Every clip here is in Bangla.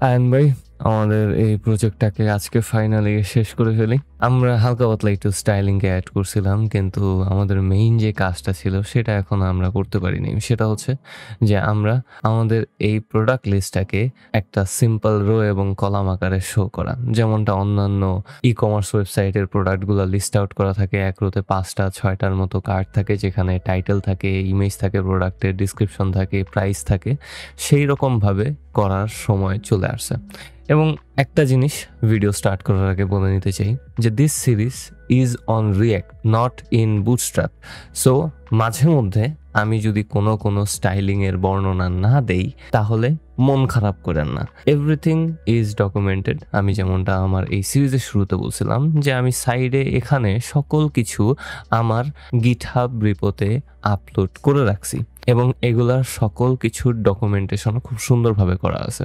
আয়ন ভাই, আমাদের এই প্রজেক্টটাকে আজকে ফাইনালি শেষ করে ফেলি। আমরা হালকা পাতলা একটু স্টাইলিংকে অ্যাড করছিলাম, কিন্তু আমাদের মেইন যে কাজটা ছিল সেটা এখন আমরা করতে পারিনি। সেটা হচ্ছে যে আমরা আমাদের এই প্রোডাক্ট লিস্টটাকে একটা সিম্পল রো এবং কলাম আকারে শো করা, যেমনটা অন্যান্য ই-কমার্স ওয়েবসাইটের প্রোডাক্টগুলো লিস্ট আউট করা থাকে। এক রোতে 5টা 6টার মতো কার্ড থাকে, যেখানে টাইটেল থাকে, ইমেজ থাকে, প্রোডাক্টের ডিসক্রিপশন থাকে, প্রাইস থাকে। সেই রকমভাবে করার সময় চলে আসছে। এবং একটা জিনিস ভিডিও স্টার্ট করার আগে বলে নিতে চাই যে this series is on react, not in bootstrap. So মাঝে মধ্যে আমি যদি কোনো স্টাইলিংয়ের বর্ণনা না দেই তাহলে মন খারাপ করেন না। Everything is documented. আমি যেমনটা আমার এই সিরিজের শুরুতে বলছিলাম যে আমি সাইডে এখানে সকল কিছু আমার গিটহাব রিপোতে আপলোড করে রাখছি এবং এগুলার সকল কিছুর ডকুমেন্টেশন খুব সুন্দরভাবে করা আছে।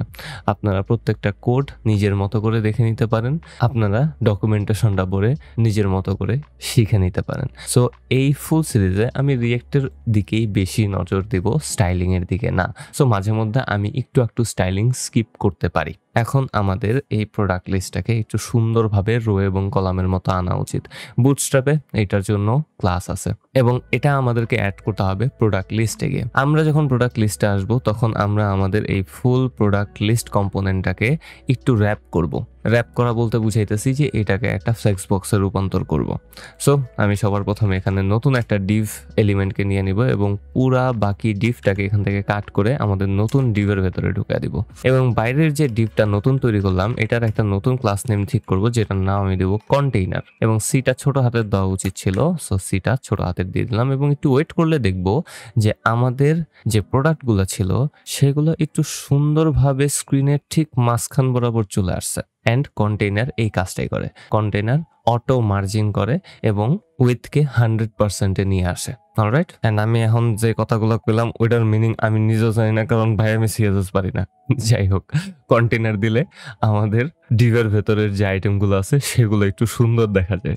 আপনারা প্রত্যেকটা কোড নিজের মতো করে দেখে নিতে পারেন, আপনারা ডকুমেন্টেশনটা পড়ে নিজের মতো করে শিখে নিতে পারেন। সো এই ফুল সিরিজে আমি রিয়েক্টের দিকেই বেশি নজর দেব, স্টাইলিংয়ের দিকে না। সো মাঝে মধ্যে আমি একটু স্টাইলিং স্কিপ করতে পারি। এখন আমাদের এই প্রোডাক্ট লিস্টটাকে একটু সুন্দরভাবে রো এবং কলামের মতো আনা উচিত। বুটস্ট্র্যাপে এটার জন্য ক্লাস আছে এবং এটা আমাদেরকে অ্যাড করতে হবে প্রোডাক্ট লিস্টে গিয়ে। আমরা যখন প্রোডাক্ট লিস্টে আসবো তখন আমরা আমাদের এই ফুল প্রোডাক্ট লিস্ট কম্পোনেন্টটাকে একটু র্যাপ করব। র্যাপ করা বলতে বুঝাইতেছি যে এটাকে একটা ফ্লেক্স বক্সে রূপান্তর করব। সো আমি সবার প্রথমে এখানে নতুন একটা ডিভ এলিমেন্টকে নিয়ে নিব এবং পুরা বাকি ডিভটাকে এখান থেকে কাট করে আমাদের নতুন ডিভের ভেতরে ঢুকিয়ে দিব এবং বাইরের যে ডিভটা নতুন তৈরি করলাম এটার একটা নতুন ক্লাস নেম ঠিক করব, যেটার নাম আমি দেবো কন্টেইনার এবং সিটা ছোট হাতের দেওয়া উচিত ছিল। সো সিটা ছোট হাতের দিয়ে দিলাম এবং একটু ওয়েট করলে দেখব যে আমাদের যে প্রোডাক্টগুলো ছিল সেগুলো একটু সুন্দরভাবে স্ক্রিনের ঠিক মাঝখান বরাবর চলে আসছে। অ্যান্ড কন্টেইনার এই কাজটাই করে। কন্টেইনার অটো মার্জিন করে এবং উইথকে 100%-এ নিয়ে আসে। অলরাইট, অ্যান্ড আমি এখন যে কথাগুলো পেলাম ওইটার মিনিং আমি নিজেও জানি না, কারণ ভাই আমি সিএসএস পারি না। যাই হোক, কন্টেইনার দিলে আমাদের ডিভের ভেতরের যে আইটেমগুলো আছে সেগুলো একটু সুন্দর দেখা যায়,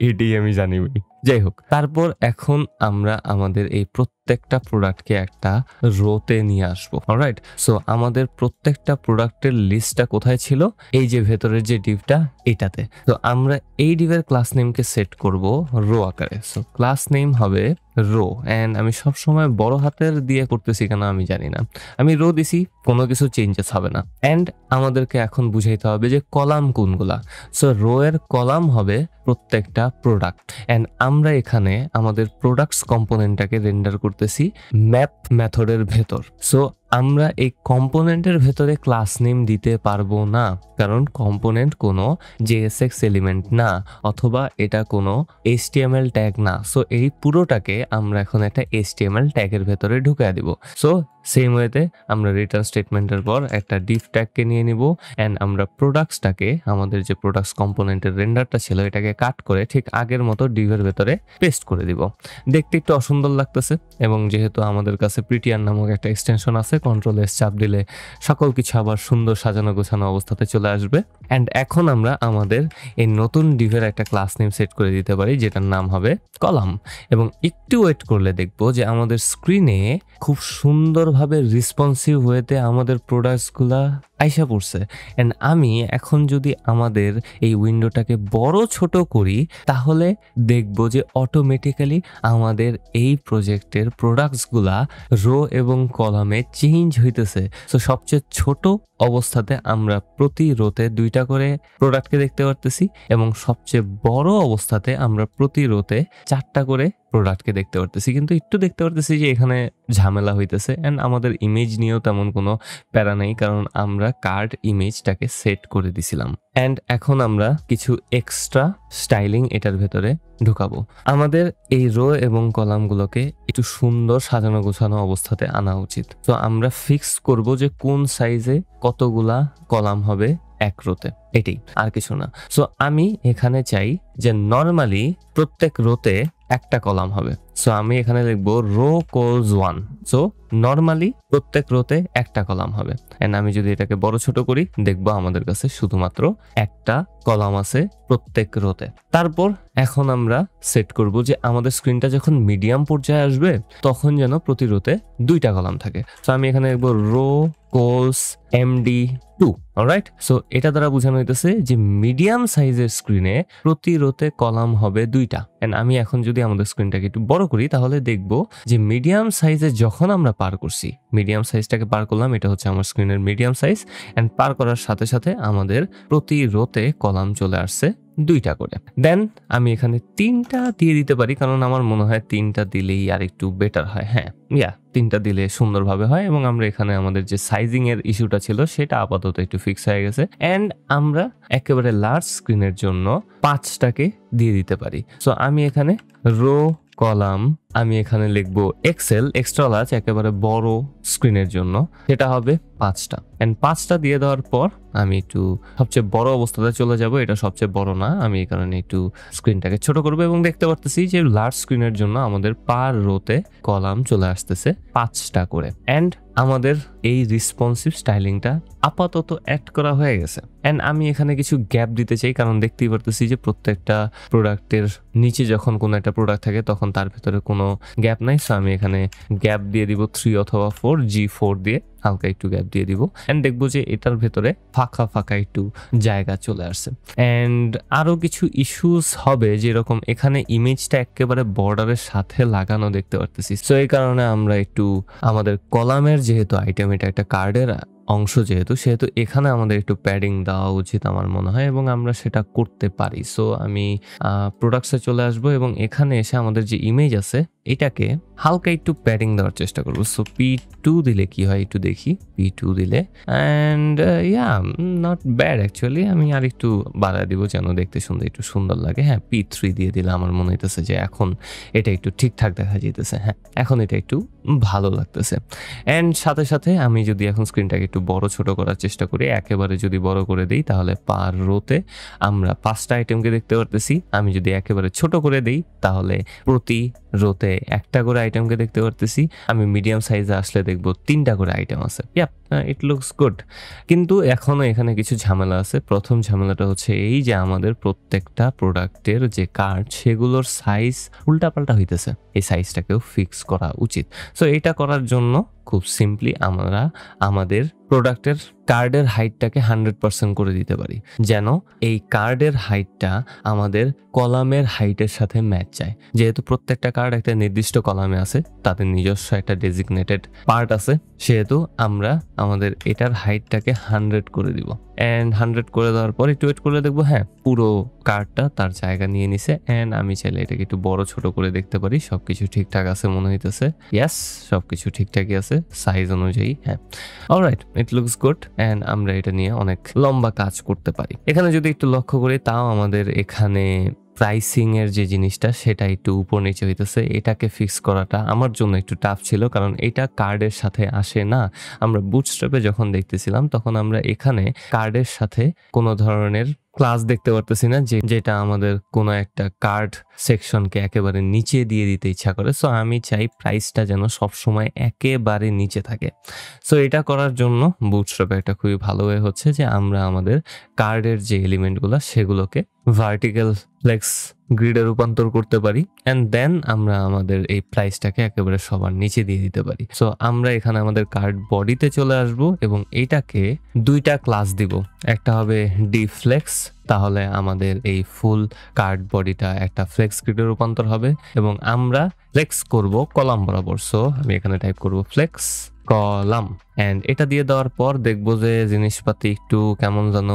এটাই আমি জানি ভাই। যাই হোক, তারপর এখন আমরা আমাদের এই প্রত্যেকটা প্রোডাক্টকে একটা রোতে নিয়ে আসবো। অলরাইট, সো আমাদের প্রত্যেকটা প্রোডাক্টের লিস্টটা কোথায় ছিল? এই যে ভেতরের যে ডিভটা এটাতে। তো আমরা এই ডিভের ক্লাস নেমকে সেট করব রো আকারে। সো ক্লাস নেম হবে রো, অ্যান্ড আমি সবসময় বড় হাতের দিয়ে করতেছি কেন আমি জানি না, আমি রো দিছি, কোনো কিছু চেঞ্জেস হবে না। অ্যান্ড আমাদেরকে এখন বুঝাইতে হবে যে কলাম কোনগুলা। সো রো এর কলাম হবে প্রত্যেকটা প্রোডাক্ট, অ্যান্ড আমরা এখানে আমাদের প্রোডাক্টস কম্পোনেন্টটাকে রেন্ডার করতেছি ম্যাপ মেথডের ভেতর। সো আমরা এই কম্পোনেন্টের ভেতরে ক্লাস নেম দিতে পারবো না, কারণ কম্পোনেন্ট কোনো জেএসএক্স এলিমেন্ট না, অথবা এটা কোনো HTML ট্যাগ না। সো এই পুরোটাকে আমরা এখন একটা HTML ট্যাগের ভেতরে ঢুকিয়ে দিব। সো সেম ওয়েতে আমরা রিটার্ন স্টেটমেন্টের পর একটা ডিভ ট্যাগকে নিয়ে নিব, অ্যান্ড আমরা প্রোডাক্টসটাকে, আমাদের যে প্রোডাক্টস কম্পোনেন্টের রেন্ডারটা ছিল এটাকে কাট করে ঠিক আগের মতো ডিভের ভেতরে পেস্ট করে দিব। দেখতে একটু অসুন্দর লাগতেছে এবং যেহেতু আমাদের কাছে প্রিটিয়ার নামক একটা এক্সটেনশন আছে, কন্ট্রোল-S চাপ দিলে সকল কিছু আবার সুন্দর সাজানো গোছানো অবস্থাতে চলে আসবে। অ্যান্ড এখন আমরা আমাদের এই নতুন ডিভের একটা ক্লাস নেম সেট করে দিতে পারি, যেটার নাম হবে কলাম। এবং একটু ওয়েট করলে দেখবো যে আমাদের স্ক্রিনে খুব সুন্দরভাবে রেসপন্সিভ ওয়েতে আমাদের প্রোডাক্টসগুলা আইসা পড়ছে। অ্যান্ড আমি এখন যদি আমাদের এই উইন্ডোটাকে বড় ছোট করি তাহলে দেখব যে অটোমেটিক্যালি আমাদের এই প্রজেক্টের প্রোডাক্টসগুলা রো এবং কলামে চেঞ্জ হইতেছে। সো সবচেয়ে ছোট অবস্থাতে আমরা প্রতি রোতে 2টা করে প্রোডাক্টকে দেখতে পারতেছি এবং সবচেয়ে বড় অবস্থাতে আমরা প্রতি রোতে 4টা করে প্রোডাক্টকে দেখতে পারতেছি। কিন্তু একটু দেখতে পারতেছি যে এখানে ঝামেলা হইতেছে, অ্যান্ড আমাদের ইমেজ নিয়েও তেমন কোনো প্যারা নেই, কারণ আমরা কার্ড ইমেজটাকে সেট করে দিছিলাম। অ্যান্ড এখন আমরা কিছু এক্সট্রা স্টাইলিং এটার ভেতরে ঢুকাবো। আমাদের এই রো এবং কলামগুলোকে একটু সুন্দর সাজানো গোছানো অবস্থাতে আনা উচিত। তো আমরা ফিক্স করব যে কোন সাইজে কতগুলা কলাম হবে এক রোতে, এটাই, আর কিছু না। সো আমি এখানে চাই যে নর্মালি প্রত্যেক রোতে একটা কলাম হবে। সো আমি এখানে লিখবো রো কলস 1। সো নর্মালি প্রত্যেক রোতে একটা কলাম হবে, এন্ড আমি যদি এটাকে বড় ছোট করি দেখবো আমাদের কাছে শুধুমাত্র একটা কলাম আছে প্রত্যেক রোতে। তারপর এখন আমরা সেট করব যে আমাদের স্ক্রিনটা যখন মিডিয়াম পর্যায়ে আসবে তখন যেন প্রতি রোতে 2টা কলাম থাকে। সো আমি এখানে লিখবো রো কলস MD2। অলরাইট, সো এটা দ্বারা বোঝানো হইতেছে যে মিডিয়াম সাইজের স্ক্রিনে প্রতি রোতে কলাম হবে 2টা। এন্ড আমি এখন যদি আমাদের স্ক্রিনটাকে একটু বড় করি তাহলে দেখবো যে মিডিয়াম সাইজে যখন আমরা পার করছি, মিডিয়াম সাইজটাকে পার করলাম, এটা হচ্ছে আমার স্ক্রিনের মিডিয়াম সাইজ, এন্ড পার করার সাথে সাথে আমাদের প্রতি রোতে কলাম চলে আসছে 2টা করে। দেন আমি এখানে 3টা দিয়ে দিতে পারি, কারণ আমার মনে হয় 3টা দিলেই আর একটু বেটার হয়। হ্যাঁ, 3টা দিলে সুন্দরভাবে হয়, এবং আমরা এখানে আমাদের যে সাইজিং এর ইস্যুটা ছিল সেটা আপাতত একটু ফিক্স হয়ে গেছে। এন্ড আমরা একেবারে লার্জ স্ক্রিনের জন্য 5টাকে দিয়ে দিতে পারি। সো আমি এখানে রো কলাম আমি এখানে লিখবো এক্সেল এক্সট্রা লার্জ, একেবারে বড় স্ক্রিনের জন্য সেটা হবে 5টা। এন্ড 5টা দিয়ে দেওয়ার পর আমি একটু সবচেয়ে বড় অবস্থাতে চলে যাব। এটা সবচেয়ে বড় না, আমি এই কারণে একটু স্ক্রিনটাকে ছোট করবো, এবং দেখতে পারতেছি যে লার্জ স্ক্রিনের জন্য আমাদের পার রোতে কলাম চলে আসতেছে 5টা করে। এন্ড আমাদের এই রেসপন্সিভ স্টাইলিংটা আপাতত অ্যাড করা হয়ে গেছে। এন্ড আমি এখানে কিছু গ্যাপ দিতে চাই, কারণ দেখতেই পারতেছি যে প্রত্যেকটা প্রোডাক্টের নিচে যখন কোনো একটা প্রোডাক্ট থাকে তখন তার ভেতরে কোনো গ্যাপ নাই। সো আমি এখানে গ্যাপ দিয়ে দিব 3 অথবা 4, G4 দিয়ে হালকা একটু গ্যাপ দিয়ে দিব। এন্ড দেখবো যে এটার ভেতরে ফাঁকা ফাঁকা একটু জায়গা চলে আসছে। এন্ড আরো কিছু ইস্যুস হবে, যেরকম এখানে ইমেজটা একেবারে বর্ডারের সাথে লাগানো দেখতে পারতেছি। সো এই কারণে আমরা একটু আমাদের কলামের যেহেতু আইটেম, এটা একটা কার্ডের অংশ সেহেতু এখানে আমাদের একটু প্যাডিং দেওয়া উচিত আমার মনে হয়, এবং আমরা সেটা করতে পারি। সো আমি প্রোডাক্টসে চলে আসবো, এবং এখানে এসে আমাদের যে ইমেজ আছে এটাকে হালকা একটু প্যাডিং দেওয়ার চেষ্টা করবো। সো P2 দিলে কি হয় একটু দেখি। P2 দিলে অ্যান্ড নট ব্যাড অ্যাকচুয়ালি। আমি আর একটু বাড়ায় দিব যেন দেখতে একটু সুন্দর লাগে। হ্যাঁ, P3 দিয়ে দিলে আমার মনে হইতেছে যে এখন এটা একটু ঠিকঠাক দেখা যেতেছে। হ্যাঁ, এখন এটা একটু ভালো লাগতেছে। অ্যান্ড সাথে সাথে আমি যদি এখন স্ক্রিনটাকে একটু বড় ছোট করার চেষ্টা করি, একেবারে যদি বড় করে দিই তাহলে পার রোতে আমরা 5টা আইটেমকে দেখতে পারতেছি। আমি যদি একেবারে ছোট করে দিই তাহলে প্রতি রোতে একটা করে আইটেমকে দেখতে পারতেছি। আমি মিডিয়াম সাইজে আসলে দেখবো 3টা করে আইটেম আছে। It looks good. কিন্তু এখনো এখানে কিছু ঝামেলা আছে। প্রথম ঝামেলাটা হচ্ছে এই যে আমাদের প্রত্যেকটা প্রোডাক্টের যে কার্ড সেগুলোর সাইজ উল্টাপাল্টা হইতেছে। এই সাইজটাকেও ফিক্স করা উচিত। সো এটা করার জন্য খুব সিম্পলি আমরা আমাদের প্রোডাক্টের কার্ডের হাইটটাকে 100% করে দিতে পারি, যেন এই কার্ডের হাইটটা আমাদের কলামের হাইটের সাথে ম্যাচ যায়। যেহেতু প্রত্যেকটা কার্ড একটা নির্দিষ্ট কলামে আছে, তাদের নিজস্ব একটা ডেজিগনেটেড পার্ট আছে, সেহেতু আমরা আমাদের এটার হাইটটাকে 100 করে দিব। অ্যান্ড 100 করে দেওয়ার পর একটু ওয়েট করে দেখবো, হ্যাঁ, পুরো কার্ডটা তার জায়গা নিয়ে নিছে। অ্যান্ড আমি চাইলে এটাকে একটু বড় ছোট করে দেখতে পারি। সবকিছু ঠিকঠাক আছে মনে হইতেছে। ইয়েস, সবকিছু ঠিকঠাকই আছে সাইজ অনুযায়ী। হ্যাঁ, alright, it looks good. And আমরা এটা নিয়ে অনেক লম্বা কাজ করতে পারি। এখানে যদি একটু লক্ষ্য করি, তাও আমাদের এখানে প্রাইসিং এর যে জিনিসটা সেটা একটু উপর নিচে হইতেছে। এটাকে ফিক্স করাটা আমার জন্য একটু টাফ ছিল, কারণ এটা কার্ডের সাথে আসে না। আমরা বুটস্ট্র্যাপে যখন দেখতেছিলাম তখন আমরা এখানে কার্ডের সাথে কোনো ধরনের ক্লাস দেখতে পারতেছি না, যেটা আমাদের কোনো একটা কার্ড সেকশনকে একেবারে নিচে দিয়ে দিতে ইচ্ছা করে। সো আমি চাই প্রাইসটা যেন সবসময় একেবারে নিচে থাকে। সো এটা করার জন্য বুটস্ট্র্যাপে একটা খুবই ভালো ওয়ে হচ্ছে যে আমরা আমাদের কার্ডের যে এলিমেন্টগুলো সেগুলোকে ভার্টিক্যাল ফ্লেক্স গ্রিডে রূপান্তর করতে পারি, অ্যান্ড দেন আমরা আমাদের এই প্রাইসটাকে একেবারে সবার নিচে দিয়ে দিতে পারি। সো আমরা এখানে আমাদের কার্ড বডিতে চলে আসব, এবং এইটাকে 2টা ক্লাস দিব। একটা হবে ডিফ্লেক্স, তাহলে আমাদের এই ফুল কার্ড বডিটা একটা ফ্লেক্স গ্রিডে রূপান্তর হবে, এবং আমরা ফ্লেক্স করব কলাম বরাবর। সো আমি এখানে টাইপ করব ফ্লেক্স কলাম। অ্যান্ড এটা দিয়ে দেওয়ার পর দেখবো যে জিনিসপাতি একটু কেমন যেন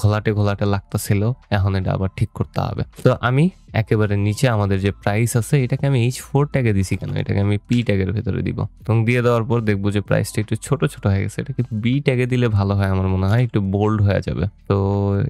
ঘোলাটে লাগতেছিল। এখন এটা আবার ঠিক করতে হবে। তো আমি একেবারে নিচে আমাদের যে প্রাইস আছে এটাকে আমি H4 ট্যাগে দিছি কেন, এটাকে আমি P ট্যাগের ভেতরে দিব, এবং দিয়ে দেওয়ার পর দেখবো যে প্রাইসটা একটু ছোট হয়ে গেছে। এটাকে B ট্যাগে দিলে ভালো হয় আমার মনে হয়, একটু বোল্ড হয়ে যাবে। তো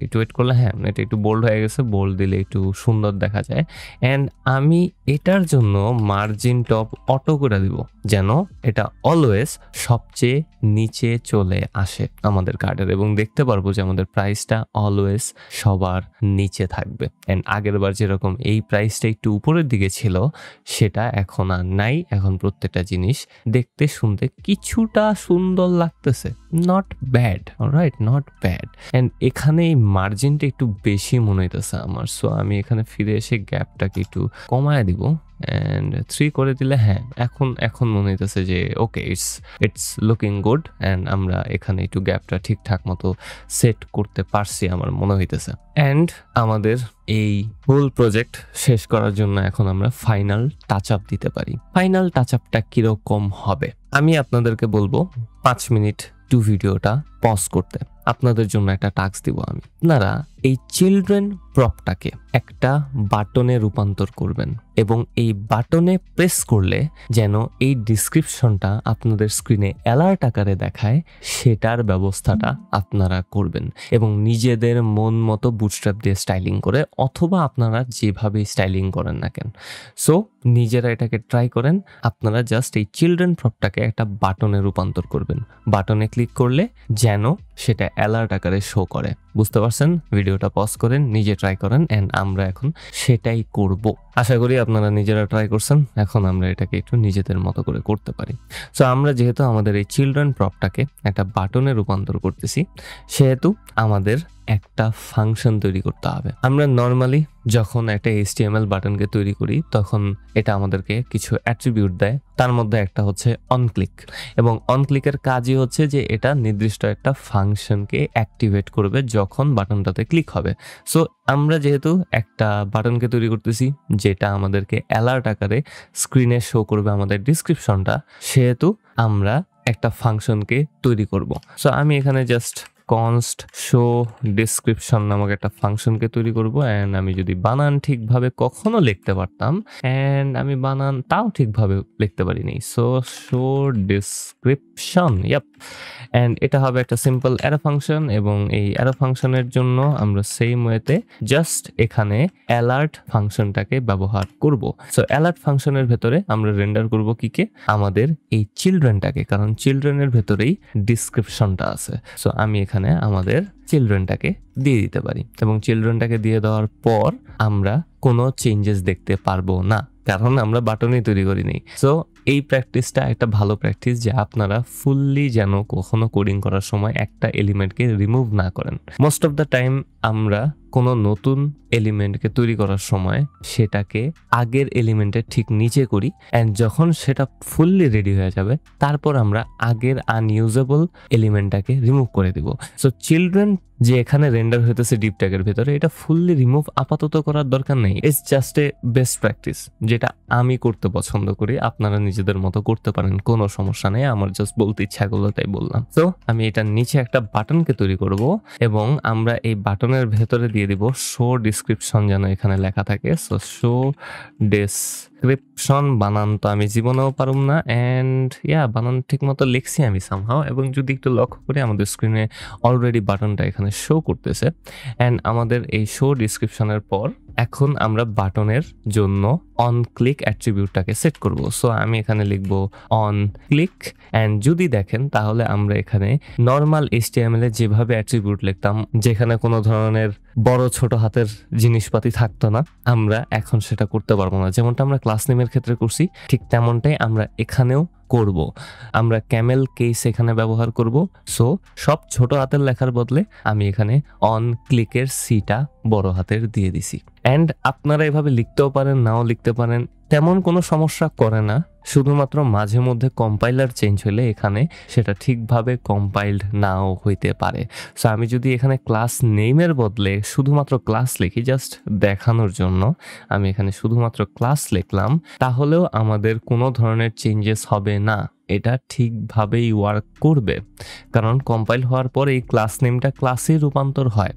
একটু ওয়েট করলে, হ্যাঁ, এটা একটু বোল্ড হয়ে গেছে। বোল্ড দিলে একটু সুন্দর দেখা যায়। অ্যান্ড আমি এটার জন্য মার্জিন টপ অটো করে দিব, যেন এটা অলওয়েজ সবচেয়ে নিচে চলে আসে আমাদের কার্ডের, এবং দেখতে পারবো যে আমাদের প্রাইসটা অলওয়েজ সবার নিচে থাকবে। এন্ড আগের বার যেরকম যেরকম এই প্রাইসটা একটু উপরের দিকে ছিল সেটা এখন আর নাই। এখন প্রত্যেকটা জিনিস দেখতে শুনতে কিছুটা সুন্দর লাগতেছে, not bad, alright, not bad. And এখানে এই মার্জিনটা একটু বেশি মনে হইতেছে আমার। সো আমি এখানে ফিরে এসে গ্যাপটাকে একটু কমায় দিব অ্যান্ড 3 করে দিলে হ্যাঁ এখন মনে হইতেছে যে ওকে, ইটস লুকিং গুড। অ্যান্ড আমরা এখানে একটু গ্যাপটা ঠিকঠাক মতো সেট করতে পারছি আমার মনে হইতেছে। অ্যান্ড আমাদের এই হোল প্রজেক্ট শেষ করার জন্য এখন আমরা ফাইনাল টাচ আপ দিতে পারি। ফাইনাল টাচ আপটা কিরকম হবে আমি আপনাদেরকে বলবো। 5 মিনিট ভিডিওটা পজ করতে আপনাদের জন্য একটা টাস্ক দিব আমি। আপনারা এই চিলড্রেন প্রপটাকে একটা বাটনে রূপান্তর করবেন এবং এই বাটনে প্রেস করলে যেন এই ডিসক্রিপশনটা আপনাদের স্ক্রিনে অ্যালার্ট আকারে দেখায়, সেটার ব্যবস্থাটা আপনারা করবেন এবং নিজেদের মন মতো বুটস্ট্র্যাপ দিয়ে স্টাইলিং করে, অথবা আপনারা যেভাবে স্টাইলিং করেন না কেন। সো নিজেরা এটাকে ট্রাই করেন। আপনারা জাস্ট এই চিলড্রেন প্রপটাকে একটা বাটনে রূপান্তর করবেন। বাটনে ক্লিক করলে যেন সেটা অ্যালার্ট আকারে শো করে। বুঝতে পারছেন? ভিডিওটা পজ করেন, নিজে ট্রাই করেন, অ্যান্ড আমরা এখন সেটাই করব। আশা করি আপনারা নিজেরা ট্রাই করছেন। এখন আমরা এটাকে একটু নিজেদের মতো করে করতে পারি। সো আমরা যেহেতু আমাদের এই চিলড্রেন প্রপটাকে একটা বাটনে রূপান্তর করতেছি, সেহেতু আমাদের একটা ফাংশন তৈরি করতে হবে। আমরা নর্মালি যখন একটা HTML বাটনকে তৈরি করি তখন এটা আমাদেরকে কিছু অ্যাট্রিবিউট দেয়। তার মধ্যে একটা হচ্ছে অন ক্লিক, এবং অন ক্লিকের কাজই হচ্ছে যে এটা নির্দিষ্ট একটা ফাংশনকে অ্যাক্টিভেট করবে যখন বাটনটাতে ক্লিক হবে। সো আমরা যেহেতু একটা বাটনকে তৈরি করতেছি যেটা আমাদেরকে অ্যালার্ট আকারে স্ক্রিনে শো করবে আমাদের ডিসক্রিপশনটা, সেহেতু আমরা একটা ফাংশনকে তৈরি করব। সো আমি এখানে জাস্ট কনস্ট শো ডিসক্রিপশন নামক একটা ফাংশনকে তৈরি করব। অ্যান্ড আমি যদি বানান ঠিকভাবে কখনো লিখতে পারতাম, অ্যান্ড আমি বানান তাও ঠিকভাবে লিখতে পারিনি। So show description, yup. And এটা হবে একটা সিম্পল অ্যারো ফাংশন, এবং এই অ্যারো ফাংশনের জন্য আমরা সেম ওয়েতে জাস্ট এখানে অ্যালার্ট ফাংশনটাকে ব্যবহার করব। সো অ্যালার্ট ফাংশনের ভেতরে আমরা রেন্ডার করব কিকে, আমাদের এই চিলড্রেনটাকে, কারণ চিলড্রেনের ভেতরেই ডিসক্রিপশনটা আছে। সো আমি এখানে আমাদের চিলড্রেনটাকে দিয়ে দিতে পারি, এবং চিলড্রেনটাকে দিয়ে দেওয়ার পর আমরা কোনো চেঞ্জেস দেখতে পারবো না, কারণ আমরা বাটনই তৈরি করিনি। সো এই প্র্যাকটিসটা একটা ভালো প্র্যাকটিস, যে আপনারা ফুললি যেন কখনো কোডিং করার সময় একটা এলিমেন্টকে রিমুভ না করেন। মোস্ট অফ দ্য টাইম আমরা কোনো নতুন এলিমেন্টকে তৈরি করার সময় সেটাকে আগের এলিমেন্টের ঠিক নিচে করি, অ্যান্ড যখন সেটা ফুললি রেডি হয়ে যাবে তারপর আমরা আগের আনইউজেবল এলিমেন্টটাকে রিমুভ করে দিব। সো চিলড্রেন যে এখানে রেন্ডার হইতেছে ডিপ ট্যাগের ভেতরে, এটা ফুললি রিমুভ আপাতত করার দরকার নেই। It's just a best practice, যেটা আমি করতে পছন্দ করি। আপনারা নিজেদের মতো করতে পারেন, কোনো সমস্যা নেই। আমার জাস্ট বলতে ইচ্ছা করলো তাই বললাম। তো আমি এটার নিচে একটা বাটনকে তৈরি করব, এবং আমরা এই বাটনের ভেতরে দিয়ে দিব শো ডিসক্রিপশন যেন এখানে লেখা থাকে। সো শো ডিসক্রিপশন, বানান তো আমি জীবনেও পারুম না, অ্যান্ড বানান ঠিক মতো লিখছি আমি সামহাও। এবং যদি একটু লক্ষ্য করি আমাদের স্ক্রিনে অলরেডি বাটনটা এখানে শো করতেছে। অ্যান্ড আমাদের এই শো ডিসক্রিপশনের পর এখন আমরা বাটনের জন্য অন ক্লিক অ্যাট্রিবিউটটাকে সেট করব। সো আমি এখানে লিখব অন ক্লিক, অ্যান্ড যদি দেখেন তাহলে আমরা এখানে নর্মাল HTML এ যেভাবে অ্যাট্রিবিউট লিখতাম, যেখানে কোনো ধরনের বড় ছোট হাতের জিনিসপাতি থাকতো না, আমরা এখন সেটা করতে পারবো না। যেমনটা আমরা ক্লাস নেমের ক্ষেত্রে করছি ঠিক তেমনটাই আমরা এখানেও করব। আমরা ক্যামেল কেস এখানে ব্যবহার করব। সো সব ছোট হাতের লেখার বদলে আমি এখানে অন ক্লিকের সিটা বড় হাতের দিয়ে দিছি। অ্যান্ড আপনারা এভাবে লিখতেও পারেন, নাও লিখতে পারেন, তেমন কোনো সমস্যা করে না। শুধুমাত্র মাঝে মধ্যে কম্পাইলার চেঞ্জ হলে এখানে সেটা ঠিকভাবে কম্পাইলড নাও হইতে পারে। সো আমি যদি এখানে ক্লাস নেমের বদলে শুধুমাত্র ক্লাস লিখি, জাস্ট দেখানোর জন্য আমি এখানে শুধুমাত্র ক্লাস লিখলাম, তাহলেও আমাদের কোনো ধরনের চেঞ্জেস হবে না। এটা ঠিকভাবেই ওয়ার্ক করবে, কারণ কম্পাইল হওয়ার পর এই ক্লাস নেমটা ক্লাসে রূপান্তর হয়।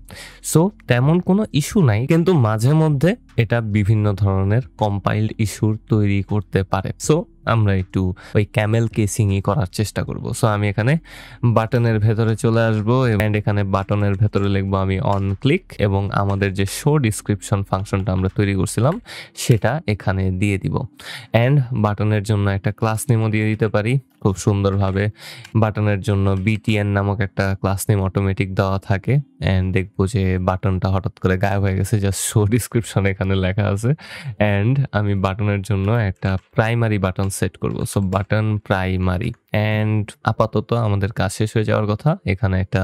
সো তেমন কোনো ইস্যু নাই, কিন্তু মাঝে মধ্যে এটা বিভিন্ন ধরনের কম্পাইলড ইস্যুর তৈরি করতে পারে। সো আমরা একটু ওই ক্যামেল কেসিংই করার চেষ্টা করব। সো আমি এখানে বাটনের ভেতরে চলে আসবো এন্ড এখানে বাটনের ভেতরে লিখবো আমি অন ক্লিক এবং আমাদের যে শো ডিসক্রিপশন ফাংশনটা আমরা তৈরি করছিলাম সেটা এখানে দিয়ে দিব। অ্যান্ড বাটনের জন্য একটা ক্লাস নেমও দিয়ে দিতে পারি খুব সুন্দরভাবে। বাটনের জন্য BTN নামক একটা ক্লাস নেম অটোমেটিক দেওয়া থাকে। অ্যান্ড দেখবো যে বাটনটা হঠাৎ করে গায়েব হয়ে গেছে, জাস্ট শো ডিসক্রিপশন এখানে লেখা আছে। অ্যান্ড আমি বাটনের জন্য একটা প্রাইমারি বাটন সেট করব। So button primary. অ্যান্ড আপাতত আমাদের কাজ শেষ হয়ে যাওয়ার কথা। এখানে একটা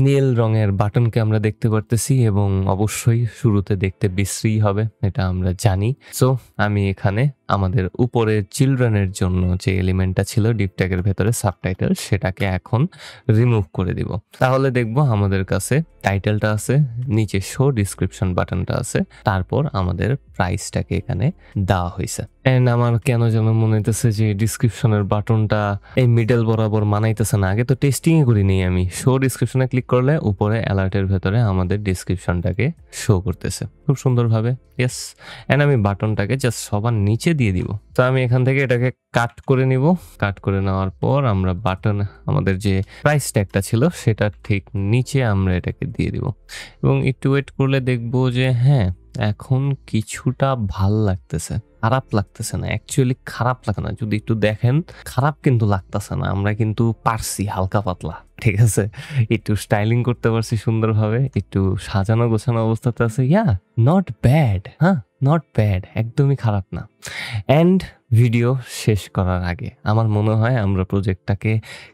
নীল রঙের বাটনকে আমরা দেখতে পারতেছি এবং অবশ্যই শুরুতে দেখতে বিশ্রী হবে, এটা আমরা জানি। সো আমি এখানে আমাদের উপরে চিলড্রেনের জন্য যে এলিমেন্টটা ছিল ডিপ ট্যাগের ভেতরে সাবটাইটেল, সেটাকে এখন রিমুভ করে দিব। তাহলে দেখবো আমাদের কাছে টাইটেলটা আছে, নিচে শো ডিসক্রিপশন বাটনটা আছে, তারপর আমাদের প্রাইসটাকে এখানে দেওয়া হয়েছে। এন্ড আমার কেন যেন মনে হইতেছে যে ডিসক্রিপশনের বাটনটা এই মিডল বরাবর মানাইতেছে না। আগে তো টেস্টিং করিনি আমি। শো ডিসক্রিপশনে ক্লিক করলে উপরে অ্যালার্টের ভেতরে আমাদের ডিসক্রিপশনটাকে শো করতেছে খুব সুন্দরভাবে। ইয়েস, এন্ড আমি বাটনটাকে জাস্ট সবার নিচে দিয়ে দিব। তো আমি এখান থেকে এটাকে কাট করে নিব। কাট করে নেওয়ার পর আমরা বাটন আমাদের যে প্রাইস ট্যাগটা ছিল সেটা ঠিক নিচে আমরা এটাকে দিয়ে দিব এবং একটু ওয়েট করলে দেখবো যে হ্যাঁ এখন কিছুটা ভাল লাগতেছে, খারাপ লাগতেছে না। অ্যাকচুয়ালি খারাপ লাগে না, যদি একটু দেখেন খারাপ কিন্তু লাগতেছে না। আমরা কিন্তু পারছি হালকা পাতলা, ঠিক আছে, একটু স্টাইলিং করতে পারছি সুন্দরভাবে, একটু সাজানো গোছানো অবস্থাতে আছে। ইয়া নট ব্যাড, হ্যাঁ নট ব্যাড, একদমই খারাপ না। অ্যান্ড ভিডিও শেষ করার আগে আমার মনে হয় আমরা প্রজেক্টটাকে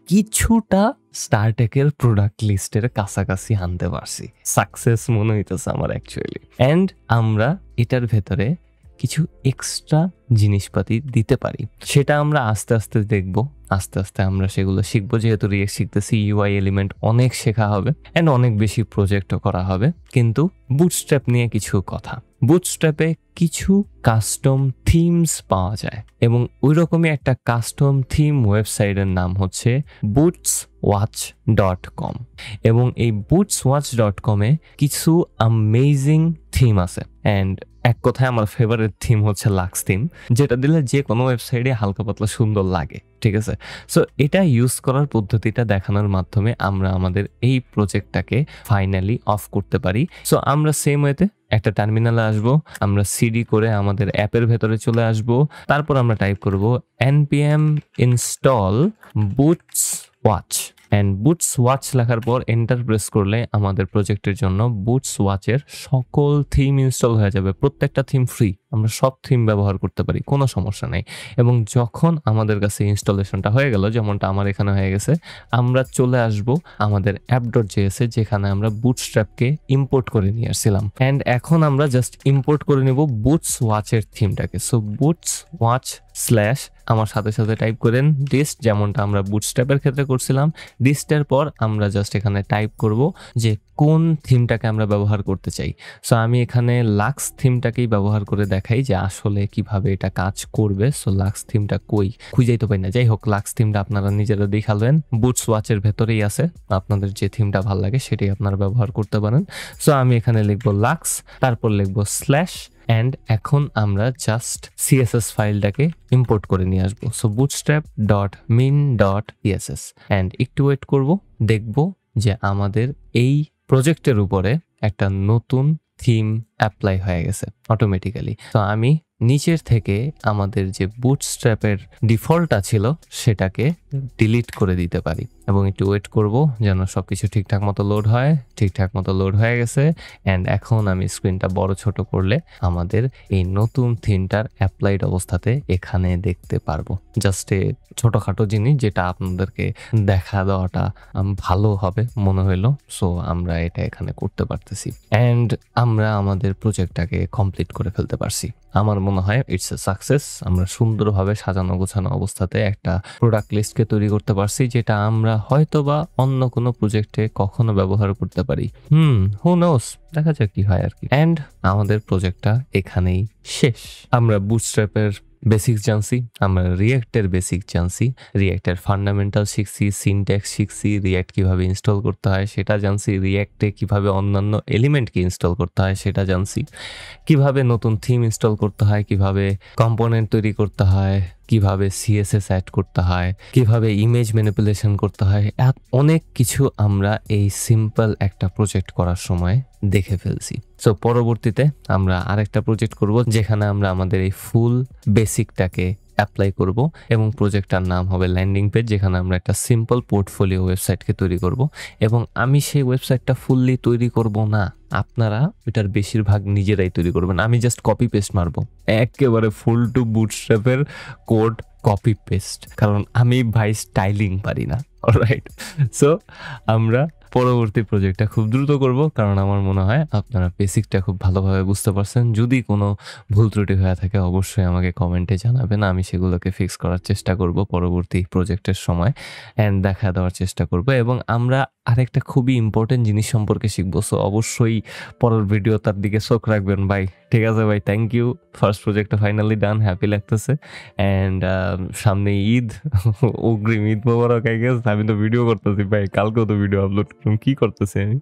কিছুটা স্টারটেকের প্রোডাক্ট লিস্টের কাছাকাছি আনতে পারছি। সাকসেস মনে হইতেছে আমার অ্যাকচুয়ালি। অ্যান্ড আমরা এটার ভেতরে কিছু এক্সট্রা জিনিসপাতি দিতে পারি, সেটা আমরা আস্তে আস্তে দেখব। আস্তে আস্তে আমরা সেগুলো শিখবো, যেহেতু রিয়েক্ট শিখতেছি। UI এলিমেন্ট অনেক শেখা হবে অ্যান্ড অনেক বেশি প্রজেক্টও করা হবে। কিন্তু বুটস্ট্র্যাপ নিয়ে কিছু কথা। বুটস্ট্র্যাপে কিছু কাস্টম থিমস পাওয়া যায় এবং ওই রকমই একটা কাস্টম থিম ওয়েবসাইটের নাম হচ্ছে bootswatch.com এবং এই bootswatch.com এ কিছু অ্যামেজিং থিম আছে। অ্যান্ড এক কথায় আমার ফেভারিট থিম হচ্ছে লাক্স থিম, যেটা দিলে যে কোনো ওয়েবসাইটে হালকা পাতলা সুন্দর লাগে, ঠিক আছে। সো এটা ইউজ করার পদ্ধতিটা দেখানোর মাধ্যমে আমরা আমাদের এই প্রজেক্টটাকে ফাইনালি অফ করতে পারি। সো আমরা সেম ওয়েতে একটা টার্মিনালে আসবো, আমরা সিডি করে আমাদের অ্যাপের ভেতরে চলে আসবো, তারপর আমরা টাইপ করব npm install bootswatch অ্যান্ড বুটসওয়াচ লেখার পর এন্টার প্রেস করলে আমাদের প্রজেক্টের জন্য বুটসওয়াচের সকল থিম ইনস্টল হয়ে যাবে। প্রত্যেকটা থিম ফ্রি, আমরা সব থিম ব্যবহার করতে পারি, কোনো সমস্যা নেই। এবং যখন আমাদের কাছে ইনস্টলেশনটা হয়ে গেল, যেমনটা আমার এখানে হয়ে গেছে, আমরা চলে আসব আমাদের app.js এ, যেখানে আমরা বুটস্ট্র্যাপকে ইম্পোর্ট করে নিয়ে আসছিলাম। অ্যান্ড এখন আমরা জাস্ট ইম্পোর্ট করে নিব বুটসওয়াচের থিমটাকে। সো বুটসওয়াচ স্ল্যাশ আমার সাথে সাথে টাইপ করেন ডিস্ট, যেমনটা আমরা বুটস্ট্র্যাপের ক্ষেত্রে করছিলাম। ডিস্টের পর আমরা জাস্ট এখানে টাইপ করব যে কোন থিমটাকে আমরা ব্যবহার করতে চাই। সো আমি এখানে লাক্স থিমটাকেই ব্যবহার করে দেখাই যে আসলে কিভাবে এটা কাজ করবে। সো লাক্স থিমটা কই খুঁজেই তো পাই না। যাই হোক, লাক্স থিমটা আপনারা নিজেরা দেখালেন, বুটসওয়াচের ভেতরেই আছে। আপনাদের যে থিমটা ভালো লাগে সেটাই আপনারা ব্যবহার করতে পারেন। সো আমি এখানে লিখবো লাক্স, তারপর লিখবো স্ল্যাশ, অ্যান্ড এখন আমরা জাস্ট CSS ফাইলটাকে ইম্পোর্ট করে নিয়ে আসবো। সো bootstrap.min.css অ্যান্ড একটু ওয়েট করব, দেখব যে আমাদের এই প্রজেক্টের উপরে একটা নতুন থিম অ্যাপ্লাই হয়ে গেছে অটোমেটিক্যালি। তো আমি নিচের থেকে আমাদের যে বুটস্ট্র্যাপের ডিফল্টটা ছিল সেটাকে ডিলিট করে দিতে পারি এবং একটু ওয়েট করব যেন সবকিছু ঠিকঠাক মতো লোড হয়। ঠিকঠাক মতো লোড হয়ে গেছে। অ্যান্ড এখন আমি স্ক্রিনটা বড় ছোট করলে আমাদের এই নতুন থিমটার অ্যাপ্লাইড অবস্থাতে এখানে দেখতে পারবো। জাস্ট ছোটখাটো জিনিস যেটা আপনাদেরকে দেখা দেওয়াটা ভালো হবে মনে হইলো। সো আমরা এটা এখানে করতে পারতেছি অ্যান্ড আমরা আমাদের প্রজেক্টটাকে কমপ্লিট করে ফেলতে পারছি। আমার মনে হয় ইটস এ সাকসেস। আমরা সুন্দরভাবে সাজানো গোছানো অবস্থাতে একটা প্রোডাক্ট লিস্টকে তৈরি করতে পারছি, যেটা আমরা হয়তোবা অন্য কোনো প্রজেক্টে কখনো ব্যবহার করতে পারি। হু নোস, দেখা যাক কি হয় আর কি। অ্যান্ড আমাদের প্রজেক্টটা এখানেই শেষ। আমরা বুটস্ট্র্যাপের বেসিক্স জানছি, আমরা রিয়েক্টের বেসিক জানছি, রিয়েক্টের ফান্ডামেন্টাল শিখছি, সিনট্যাক্স শিখছি, রিয়েক্ট কিভাবে ইনস্টল করতে হয় সেটা জানছি, রিয়েক্টে কিভাবে অন্যান্য এলিমেন্টকে ইনস্টল করতে হয় সেটা জানছি, কিভাবে নতুন থিম ইনস্টল করতে হয়, কিভাবে কম্পোনেন্ট তৈরি করতে হয়, কিভাবে সিএসএস অ্যাড করতে হয়, কিভাবে ইমেজ ম্যানিপুলেশন করতে হয়, অনেক কিছু আমরা এই সিম্পল একটা প্রজেক্ট করার সময় দেখে ফেলছি। সো পরবর্তীতে আমরা আরেকটা প্রজেক্ট করব যেখানে আমরা আমাদের এই ফুল বেসিকটাকে অ্যাপ্লাই করব এবং প্রজেক্টটার নাম হবে ল্যান্ডিং পেজ, যেখানে আমরা একটা সিম্পল পোর্টফোলিও ওয়েবসাইটকে তৈরি করব। এবং আমি সেই ওয়েবসাইটটা ফুললি তৈরি করব না, আপনারা ওইটার বেশিরভাগ নিজেরাই তৈরি করবেন। আমি জাস্ট কপি পেস্ট মারবো, একেবারে ফুল টু বুটস্ট্র্যাপের কোড কপি পেস্ট, কারণ আমি ভাই স্টাইলিং পারি না। অলরাইট, সো আমরা পরবর্তী প্রজেক্টটা খুব দ্রুত করব, কারণ আমার মনে হয় আপনারা বেসিকটা খুব ভালোভাবে বুঝতে পারছেন। যদি কোনো ভুল ত্রুটি হয়ে থাকে অবশ্যই আমাকে কমেন্টে জানাবেন, আমি সেগুলোকে ফিক্স করার চেষ্টা করব পরবর্তী প্রজেক্টের সময় অ্যান্ড দেখা দেওয়ার চেষ্টা করব। এবং আমরা আরেকটা খুবই ইম্পর্টেন্ট জিনিস সম্পর্কে শিখবো, সো অবশ্যই পরের ভিডিও তার দিকে চোখ রাখবেন ভাই। ঠিক আছে ভাই, থ্যাংক ইউ। ফার্স্ট প্রজেক্টটা ফাইনালি ডান, হ্যাপি লাগতেছে। অ্যান্ড সামনে ঈদ, অগ্রিম ঈদ মোবারক। আই গেস আমি তো ভিডিও করতেছি ভাই, কালকেও তো ভিডিও আপলোড করুন, কি করতেছি আমি।